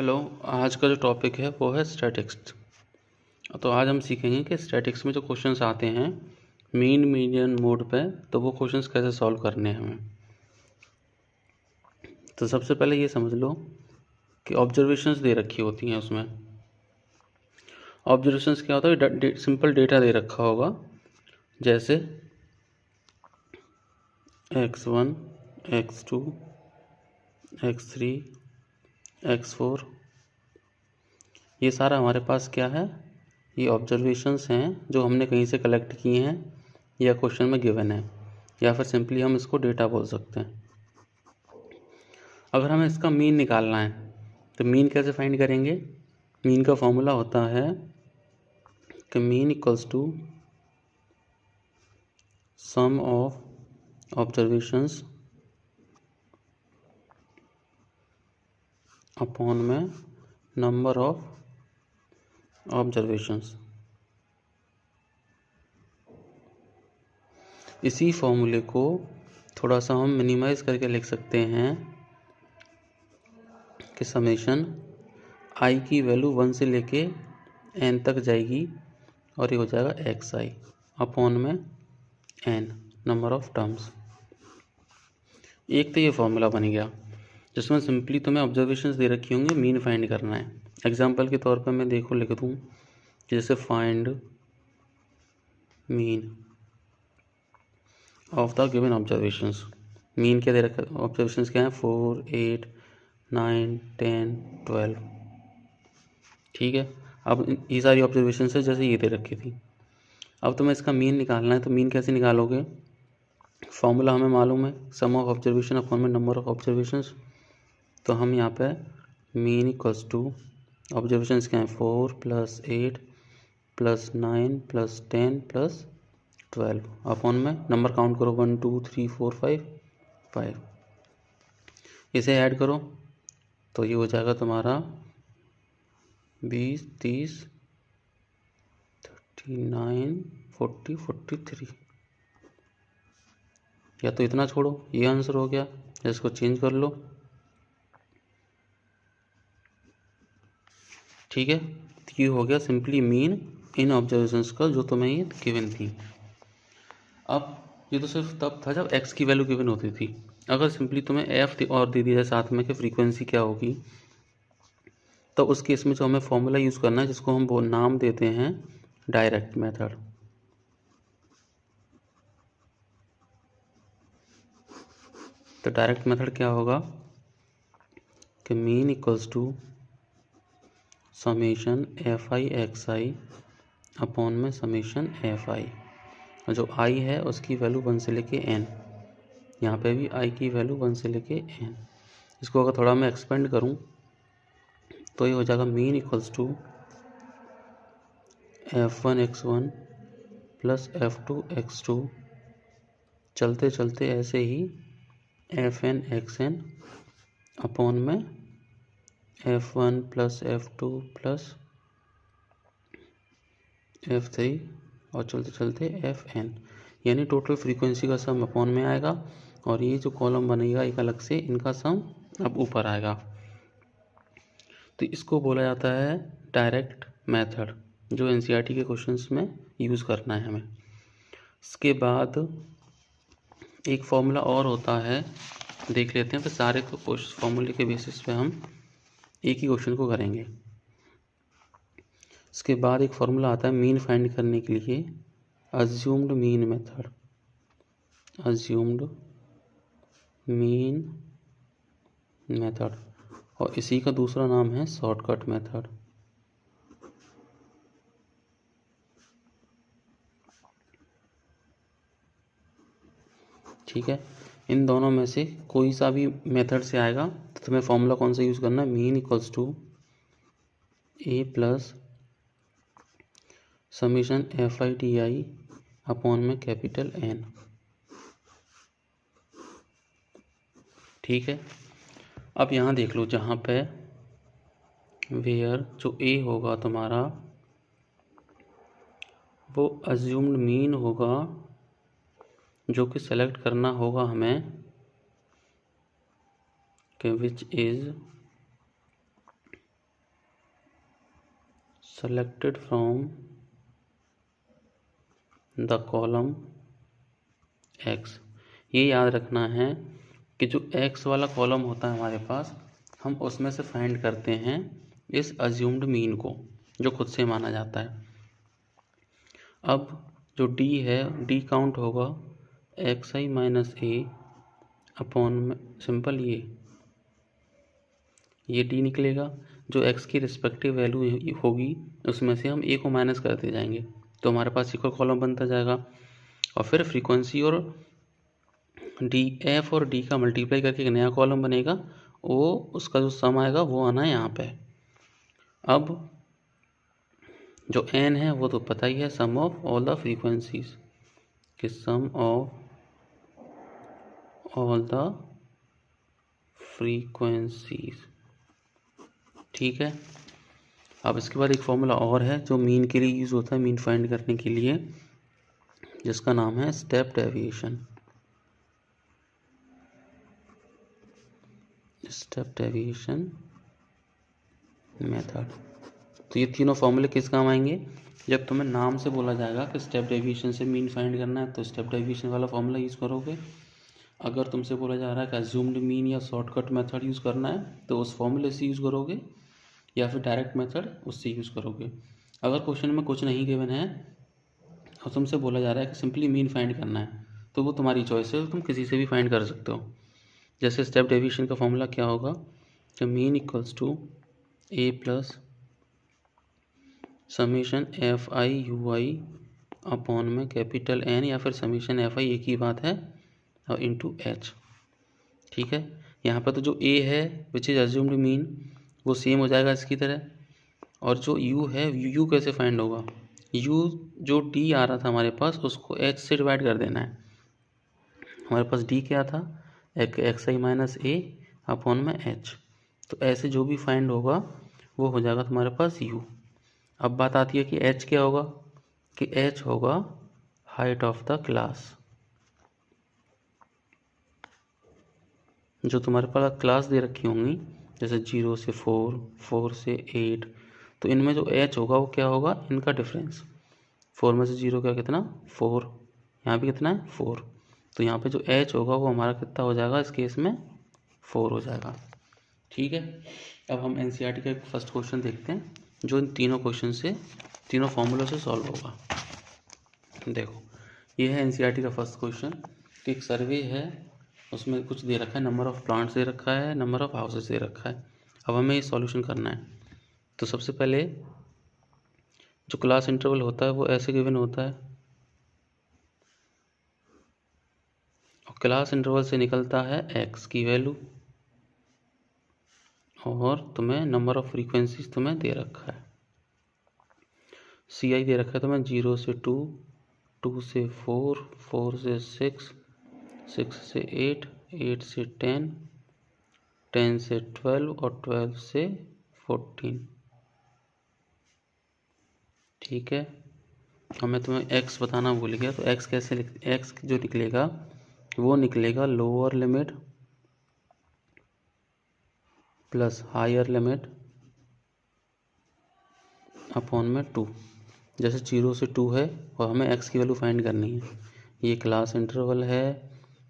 Hello. आज का जो टॉपिक है वो है स्टैटिक्स। तो आज हम सीखेंगे कि स्टैटिक्स में जो क्वेश्चंस आते हैं मीन मीडियन मोड पे, तो वो क्वेश्चंस कैसे सॉल्व करने हैं हमें। तो सबसे पहले ये समझ लो कि ऑब्जर्वेशंस दे रखी होती हैं। उसमें ऑब्जर्वेशंस क्या होता है, सिंपल डेटा दे रखा होगा, जैसे x1, x2, x3, x4। ये सारा हमारे पास क्या है, ये ऑब्जर्वेशंस हैं जो हमने कहीं से कलेक्ट किए हैं या क्वेश्चन में गिवन है, या फिर सिंपली हम इसको डेटा बोल सकते हैं। अगर हमें इसका मीन निकालना है तो मीन कैसे फाइंड करेंगे। मीन का फॉर्मूला होता है कि mean equals to sum of observations upon में नंबर ऑफ ऑब्जर्वेशंस। इसी फॉर्मूले को थोड़ा सा हम मिनिमाइज करके लिख सकते हैं कि समेशन आई की वैल्यू 1 से लेके n तक जाएगी और ये हो जाएगा एक्स आई अपॉन में n नंबर ऑफ टर्म्स। एक तो ये फॉर्मूला बन गया जिसमें सिंपली तुम्हें ऑब्जर्वेशंस दे रखी होंगी, मीन फाइंड करना है। एग्जांपल के तौर पर मैं देखो लिख दूँ, जैसे find mean of the given observations. Mean क्या दे रखा है, ऑब्जर्वेशंस क्या है, 4, 8, 9, 10, 12। ठीक है। अब ये सारी ऑब्जर्वेशंस है जैसे ये दे रखी थी। अब तुम्हें इसका मीन निकालना है, तो मीन कैसे निकालोगे। फॉर्मूला हमें मालूम है, सम ऑफ ऑब्जर्वेशन अपॉन में नंबर ऑफ ऑब्जर्वेशंस। तो हम यहाँ पे मीन इक्वल्स टू ऑब्जर्वेशंस क्या है, 4 + 8 + 9 + 10 + 12 अपॉन में नंबर काउंट करो, 1 2 3 4 5। इसे ऐड करो तो ये हो जाएगा तुम्हारा 20, 30, 39, 40, 43। या तो इतना छोड़ो, ये आंसर हो गया, इसको चेंज कर लो। ठीक है, ये हो गया सिंपली मीन इन ऑब्जर्वेशंस का जो तुम्हें ये गिवन थी। अब ये तो सिर्फ तब था जब x की वैल्यू गिवन होती थी। अगर सिंपली तुम्हें f और दे दिया जाए साथ में कि फ्रीक्वेंसी क्या होगी, तो उस केस में जो हमें फॉर्मूला यूज़ करना है, जिसको हम वो नाम देते हैं डायरेक्ट मेथड। तो डायरेक्ट मेथड क्या होगा कि mean equals to summation f i x i upon में समेशन एफ आई। जो आई है उसकी वैल्यू 1 से लेके n, यहाँ पे भी आई की वैल्यू 1 से लेके n। इसको अगर थोड़ा मैं एक्सपेंड करूँ तो ये हो जाएगा mean equals to f1 x1 plus f2 x2, चलते चलते ऐसे ही fn xn अपॉन में f1 plus f2 plus f3 और चलते चलते fn, यानी टोटल फ्रीक्वेंसी का सम अपॉन में आएगा और ये जो कॉलम बनेगा एक अलग से, इनका सम अब ऊपर आएगा। तो इसको बोला जाता है डायरेक्ट मेथड, जो एनसीईआरटी के क्वेश्चंस में यूज़ करना है हमें। इसके बाद एक फॉर्मूला और होता है, देख लेते हैं। फिर सारे फॉर्मूले के बेसिस पे हम एक ही क्वेश्चन को करेंगे। इसके बाद एक फॉर्मूला आता है मीन फाइंड करने के लिए, assumed mean method. Assumed mean method, और इसी का दूसरा नाम है शॉर्टकट मेथड। ठीक है, इन दोनों में से कोई सा भी मेथड से आएगा तो तुम्हें फॉर्मूला कौन सा यूज़ करना है, mean equals to a plus summation f i t i upon में कैपिटल एन। ठीक है, अब यहाँ देख लो, जहाँ पे वेयर जो ए होगा तुम्हारा वो अज्यूम्ड मीन होगा, जो कि सेलेक्ट करना होगा हमें कि which is selected from the column x। ये याद रखना है कि जो x वाला कॉलम होता है हमारे पास, हम उसमें से फाइंड करते हैं इस अज्यूम्ड मीन को जो खुद से माना जाता है। अब जो d है, d काउंट होगा xi माइनस a अपॉन में सिंपल ये d निकलेगा। जो x की रिस्पेक्टिव वैल्यू होगी उसमें से हम a को माइनस करते जाएंगे तो हमारे पास इक्वल कॉलम बनता जाएगा। और फिर फ्रीक्वेंसी और डी एफ और डी का मल्टीप्लाई करके एक नया कॉलम बनेगा, वो उसका जो सम आएगा वो आना है यहाँ पे। अब जो n है वो तो पता ही है, सम ऑफ ऑल द फ्रीक्वेंसीज, कि सम ऑफ ऑल द फ्रीक्वेंसीज। ठीक है। अब इसके बाद एक फॉर्मूला और है जो मीन के लिए यूज़ होता है, मीन फाइंड करने के लिए, जिसका नाम है step deviation. Step deviation method. तो ये तीनों फॉर्मूले किस काम आएंगे? जब तुम्हें नाम से बोला जाएगा कि स्टेप डेविएशन से मीन फाइंड करना है तो स्टेप डेविएशन वाला फॉर्मूला यूज़ करोगे। अगर तुमसे बोला जा रहा है कि अज्यूम्ड मीन या शॉर्टकट मेथड यूज़ करना है तो उस फॉर्मूले से यूज़ करोगे, या फिर डायरेक्ट मेथड उससे यूज़ करोगे। अगर क्वेश्चन में कुछ नहीं गिवन है और तुमसे बोला जा रहा है कि सिंपली मीन फाइंड करना है तो वो तुम्हारी चॉइस है, तुम किसी से भी फाइंड कर सकते हो। जैसे स्टेप डेविएशन का फॉर्मूला क्या होगा कि mean equals to a plus summation f i u i upon में कैपिटल एन, या फिर समीशन एफ आई एक ही बात है, और इंटू एच। ठीक है। यहाँ पर तो जो ए है विच इज अज्यूम्ड मीन वो सेम हो जाएगा इसकी तरह, और जो यू है यू कैसे फाइंड होगा? यू जो डी आ रहा था हमारे पास उसको एच से डिवाइड कर देना है। हमारे पास डी क्या था? एक्स आई माइनस ए अपॉन में एच। तो ऐसे जो भी फाइंड होगा वो हो जाएगा तुम्हारे पास यू। अब बात आती है कि एच क्या होगा, कि एच होगा हाइट ऑफ द क्लास। जो तुम्हारे पास क्लास दे रखी होंगी जैसे 0 से 4, 4 से 8, तो इनमें जो एच होगा वो क्या होगा? इनका डिफरेंस। 4 में से 0 का कितना? 4। यहाँ भी कितना है? 4। तो यहाँ पे जो एच होगा वो हमारा कितना हो जाएगा इस केस में? 4 हो जाएगा। ठीक है। अब हम एनसीईआरटी का एक फर्स्ट क्वेश्चन देखते हैं जो इन तीनों क्वेश्चन से, तीनों फॉर्मूलों से सॉल्व होगा। देखो ये है एनसीईआरटी का फर्स्ट क्वेश्चन कि एक सर्वे है, उसमें कुछ दे रखा है, नंबर ऑफ प्लांट्स दे रखा है, नंबर ऑफ हाउसेस दे रखा है। अब हमें ये सॉल्यूशन करना है। तो सबसे पहले जो क्लास इंटरवल होता है वो ऐसे गिवन होता है, और क्लास इंटरवल से निकलता है एक्स की वैल्यू, और तुम्हें नंबर ऑफ फ्रीक्वेंसीज तुम्हें दे रखा है। सी आई दे रखा है तुम्हें 0 से 2, 2 से 4, 4 से 6, 6 से 8, 8 से 10, 10 से 12 और 12 से 14। ठीक है। हमें तुम्हें x बताना भूल गया, तो x कैसे x जो निकलेगा वो निकलेगा lower limit plus higher limit upon में 2। जैसे 0 से 2 है और हमें x की वैल्यू फाइंड करनी है, ये क्लास इंटरवल है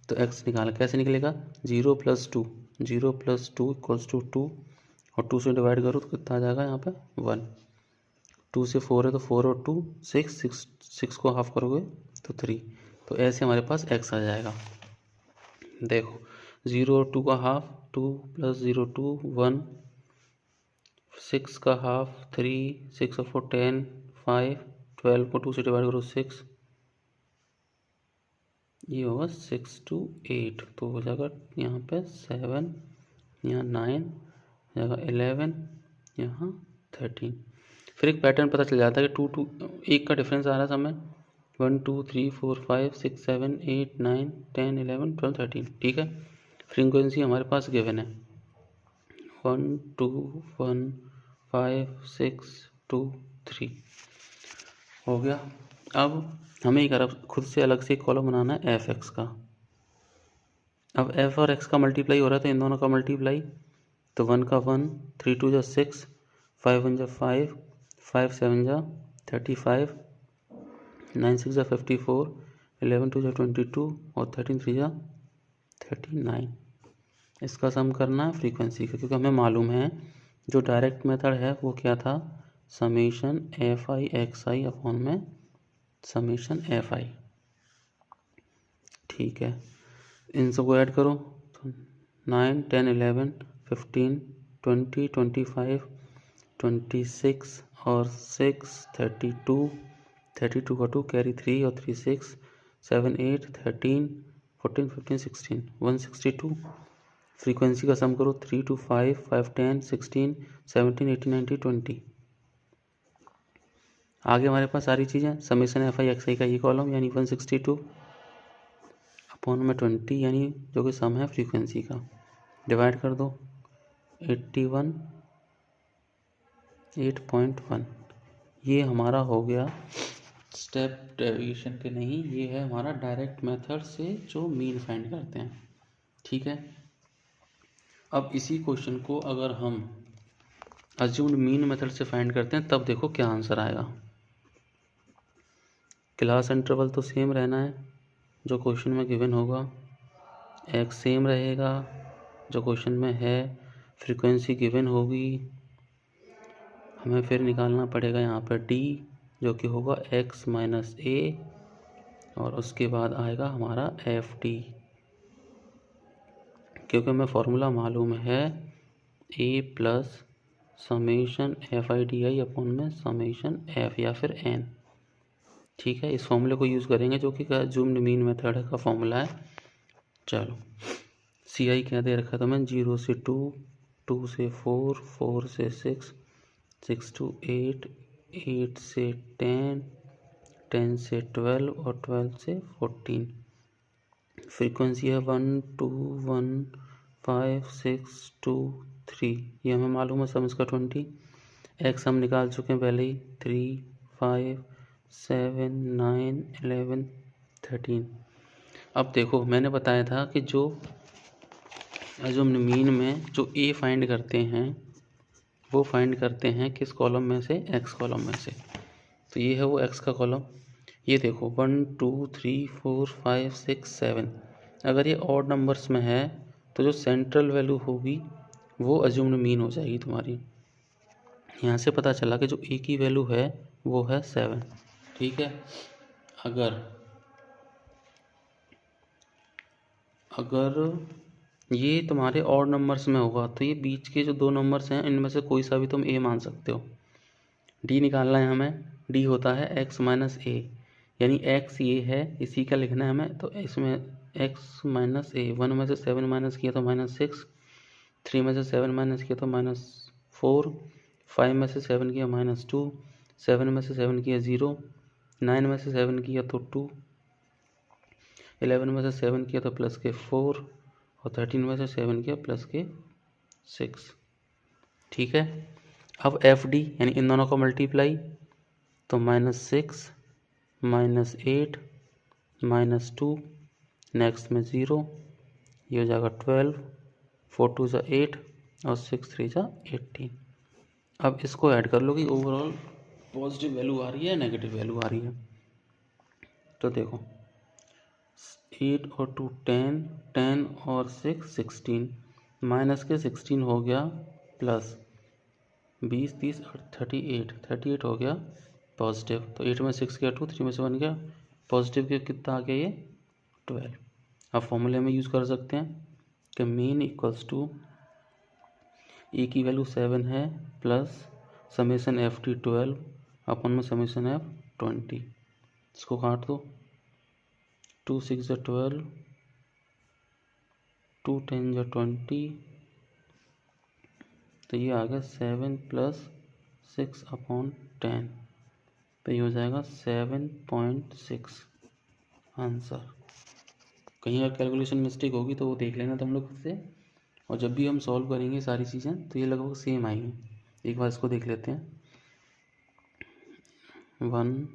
तो x निकाल कैसे निकलेगा? 0 प्लस 2, 0 प्लस 2 इक्वल्स टू 2, और 2 से डिवाइड करो तो कितना आ जाएगा यहाँ पे? 1। 2 से 4 है तो 4 और 2 6, 6 को हाफ करोगे तो 3। तो ऐसे हमारे पास x आ जाएगा। देखो 0 और 2 का हाफ 2 प्लस 0 2 1, 6 का हाफ 3, 6 और 4 10, 5, 12 को 2 से डिवाइड करो 6, ये होगा 6 to 8, तो हो जाएगा यहाँ पे 7, यहाँ 9, जाएगा 11, यहाँ 13। फिर एक पैटर्न पता चल जाता है कि 2 1 का डिफरेंस आ रहा है समय 1 2 3 4 5 6 7 8 9 10 11 12 13। ठीक है। फ्रीक्वेंसी हमारे पास गिवन है 1 2 1 5 6 2 3 हो गया। अब हमें एक खुद से अलग से एक कॉलम बनाना है एफ एक्स का। अब एफ और एक्स का मल्टीप्लाई हो रहा है तो इन दोनों का मल्टीप्लाई, तो 1 का 1, 3 2 जा 6, 5 1 जा 5, 5 7 जा 35, 9 6 जा 54, 11 2 जा 22 और 13 3 जा 39। इसका सम करना है फ्रीक्वेंसी का, क्योंकि हमें मालूम है जो डायरेक्ट मेथड है वो क्या था, summation f i x i upon में समेशन एफ आई। ठीक है, इन सबको ऐड करो तो 9 10 11 15 20 25 26 और 6 32, 32 का 2 कैरी 3 और 3 6 7 8 13 14 15 16 162। फ्रीक्वेंसी का सम करो 3 2 5 5 10 16 17 18 19 20। आगे हमारे पास सारी चीज़ें, समेशन एफ आई एक्स आई का ये कॉलम यानी 162 अपॉन में 20 यानी जो कि सम है फ्रीक्वेंसी का, डिवाइड कर दो 81 8.1। ये हमारा हो गया स्टेप डेविएशन के नहीं, ये है हमारा डायरेक्ट मेथड से जो मीन फाइंड करते हैं। ठीक है, अब इसी क्वेश्चन को अगर हम अज्यूम्ड मीन मेथड से फाइंड करते हैं तब देखो क्या आंसर आएगा। क्लास इंटरवल तो सेम रहना है जो क्वेश्चन में गिवन होगा, एक्स सेम रहेगा जो क्वेश्चन में है, फ्रीक्वेंसी गिवन होगी, हमें फिर निकालना पड़ेगा यहाँ पर डी जो कि होगा x माइनस ए और उसके बाद आएगा हमारा एफ डी, क्योंकि हमें फॉर्मूला मालूम है a plus summation f I D I upon में समेशन एफ या फिर n। ठीक है, इस फॉर्मूले को यूज़ करेंगे जो कि अज्यूम्ड मीन मेथड का फॉर्मूला है। चलो, सी आई क्या दे रखा था मैं, 0 से 2, 2 से 4, 4 से 6, 6 to 8, 8 से 10, 10 से 12 और 12 से 14। फ्रीक्वेंसी है 1 2 1 5 6 2 3, ये हमें मालूम है सम इसका 20। एक्स हम निकाल चुके हैं पहले ही, 3 5 7 9 11 13। अब देखो मैंने बताया था कि जो अज्यूम्ड मीन में जो ए फाइंड करते हैं वो फाइंड करते हैं किस कॉलम में से, एक्स कॉलम में से। तो ये है वो एक्स का कॉलम। ये देखो 1 2 3 4 5 6 7, अगर ये ऑड नंबर्स में है तो जो सेंट्रल वैल्यू होगी वो अज्यूम्ड मीन हो जाएगी तुम्हारी। यहाँ से पता चला कि जो ए की वैल्यू है वो है 7। ठीक है, अगर ये तुम्हारे ऑड नंबर्स में होगा तो ये बीच के जो दो नंबर्स हैं इनमें से कोई सा भी तुम ए मान सकते हो। डी निकालना है हमें, डी होता है एक्स माइनस ए, यानी एक्स ये है, इसी का लिखना है हमें। तो इसमें एक्स माइनस ए, 1 में से 7 माइनस किया तो -6, 3 में से 7 माइनस किया तो -4, 5 में से 7 किया -2, 7 में से 7 किया 0, 9 में से 7 किया तो 2, 11 में से 7 किया तो प्लस के 4 और 13 में से 7 किया प्लस के 6। ठीक है, अब एफ डी यानी इन दोनों का मल्टीप्लाई, तो -6 -8 -2, नेक्स्ट में 0, ये हो जाएगा 12, 4 2 जा 8 और 6 3 जा 18। अब इसको ऐड कर लो कि ओवरऑल पॉजिटिव वैल्यू आ रही है नेगेटिव वैल्यू आ रही है। तो देखो 8 और 2 10, 10 और 6 16, माइनस के 16 हो गया प्लस, 20 30 और 38 हो गया पॉजिटिव। तो 8 में 6 गया 2, 3 में से 1 गया पॉजिटिव के, कितना आ गया ये 12। अब फॉर्मूले में यूज़ कर सकते हैं कि मीन इक्वल्स टू ए की वैल्यू 7 है प्लस समेशन एफ टी 12 अपन में समेशन एफ 20। इसको काट दो, 2 6 जा 12, 2 10 जा 20, तो ये आ गया 7 प्लस 6 अपॉन 10, तो ये हो जाएगा 7.6 आंसर। कहीं अगर कैलकुलेशन मिस्टेक होगी तो वो देख लेना तुम लोग खुद से, और जब भी हम सॉल्व करेंगे सारी चीज़ें तो ये लगभग सेम आएंगी। एक बार इसको देख लेते हैं, 1